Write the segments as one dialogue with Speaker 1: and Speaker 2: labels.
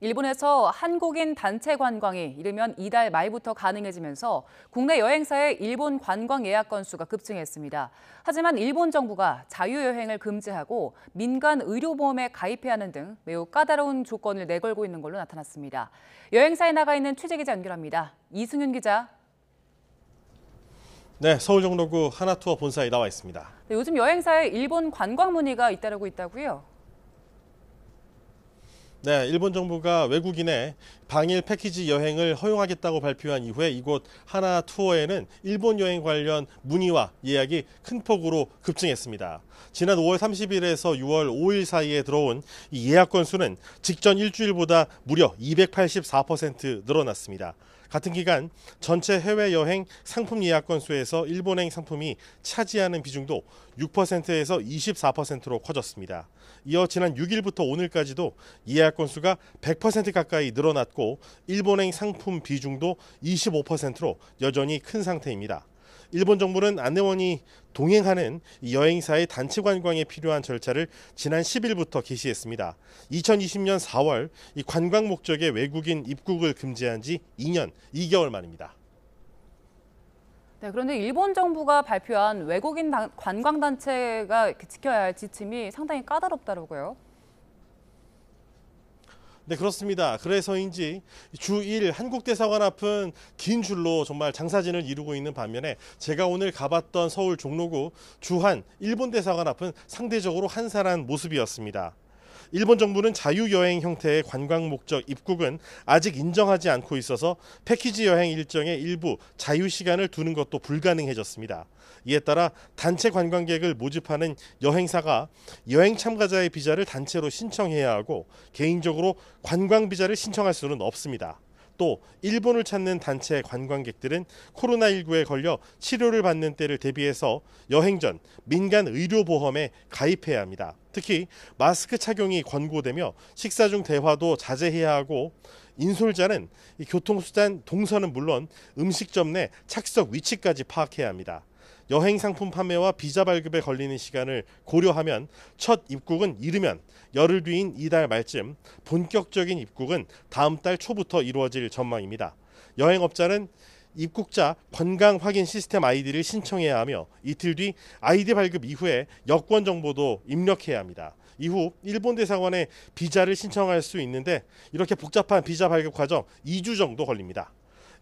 Speaker 1: 일본에서 한국인 단체 관광이 이르면 이달 말부터 가능해지면서 국내 여행사의 일본 관광 예약 건수가 급증했습니다. 하지만 일본 정부가 자유여행을 금지하고 민간 의료보험에 가입해야 하는 등 매우 까다로운 조건을 내걸고 있는 걸로 나타났습니다. 여행사에 나가 있는 취재기자 연결합니다. 이승윤 기자.
Speaker 2: 네, 서울 종로구 하나투어 본사에 나와 있습니다.
Speaker 1: 요즘 여행사에 일본 관광 문의가 잇따르고 있다고요?
Speaker 2: 네, 일본 정부가 외국인의 방일 패키지 여행을 허용하겠다고 발표한 이후에 이곳 하나투어에는 일본 여행 관련 문의와 예약이 큰 폭으로 급증했습니다. 지난 5월 30일에서 6월 5일 사이에 들어온 이 예약 건수는 직전 일주일보다 무려 284% 늘어났습니다. 같은 기간 전체 해외여행 상품 예약 건수에서 일본행 상품이 차지하는 비중도 6%에서 24%로 커졌습니다. 이어 지난 6일부터 오늘까지도 예약 건수가 100% 가까이 늘어났고 일본행 상품 비중도 25%로 여전히 큰 상태입니다. 일본 정부는 안내원이 동행하는 여행사의 단체 관광에 필요한 절차를 지난 10일부터 개시했습니다. 2020년 4월 이 관광 목적의 외국인 입국을 금지한 지 2년 2개월 만입니다.
Speaker 1: 네, 그런데 일본 정부가 발표한 외국인 관광단체가 지켜야 할 지침이 상당히 까다롭다고요?
Speaker 2: 네, 그렇습니다. 그래서인지 주 1 한국대사관 앞은 긴 줄로 정말 장사진을 이루고 있는 반면에 제가 오늘 가봤던 서울 종로구 주한 일본대사관 앞은 상대적으로 한산한 모습이었습니다. 일본 정부는 자유여행 형태의 관광 목적 입국은 아직 인정하지 않고 있어서 패키지 여행 일정에 일부 자유시간을 두는 것도 불가능해졌습니다. 이에 따라 단체 관광객을 모집하는 여행사가 여행 참가자의 비자를 단체로 신청해야 하고 개인적으로 관광 비자를 신청할 수는 없습니다. 또 일본을 찾는 단체 관광객들은 코로나19에 걸려 치료를 받는 때를 대비해서 여행 전 민간 의료보험에 가입해야 합니다. 특히 마스크 착용이 권고되며 식사 중 대화도 자제해야 하고 인솔자는 교통수단 동선은 물론 음식점 내 착석 위치까지 파악해야 합니다. 여행 상품 판매와 비자 발급에 걸리는 시간을 고려하면 첫 입국은 이르면 열흘 뒤인 이달 말쯤, 본격적인 입국은 다음 달 초부터 이루어질 전망입니다. 여행업자는 입국자 건강 확인 시스템 아이디를 신청해야 하며 이틀 뒤 아이디 발급 이후에 여권 정보도 입력해야 합니다. 이후 일본 대사관에 비자를 신청할 수 있는데 이렇게 복잡한 비자 발급 과정 2주 정도 걸립니다.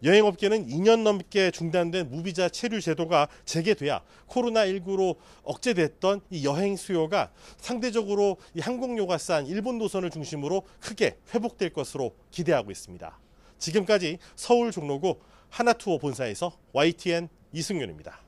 Speaker 2: 여행업계는 2년 넘게 중단된 무비자 체류 제도가 재개돼야 코로나19로 억제됐던 이 여행 수요가 상대적으로 이 항공료가 싼 일본 노선을 중심으로 크게 회복될 것으로 기대하고 있습니다. 지금까지 서울 종로구 하나투어 본사에서 YTN 이승윤입니다.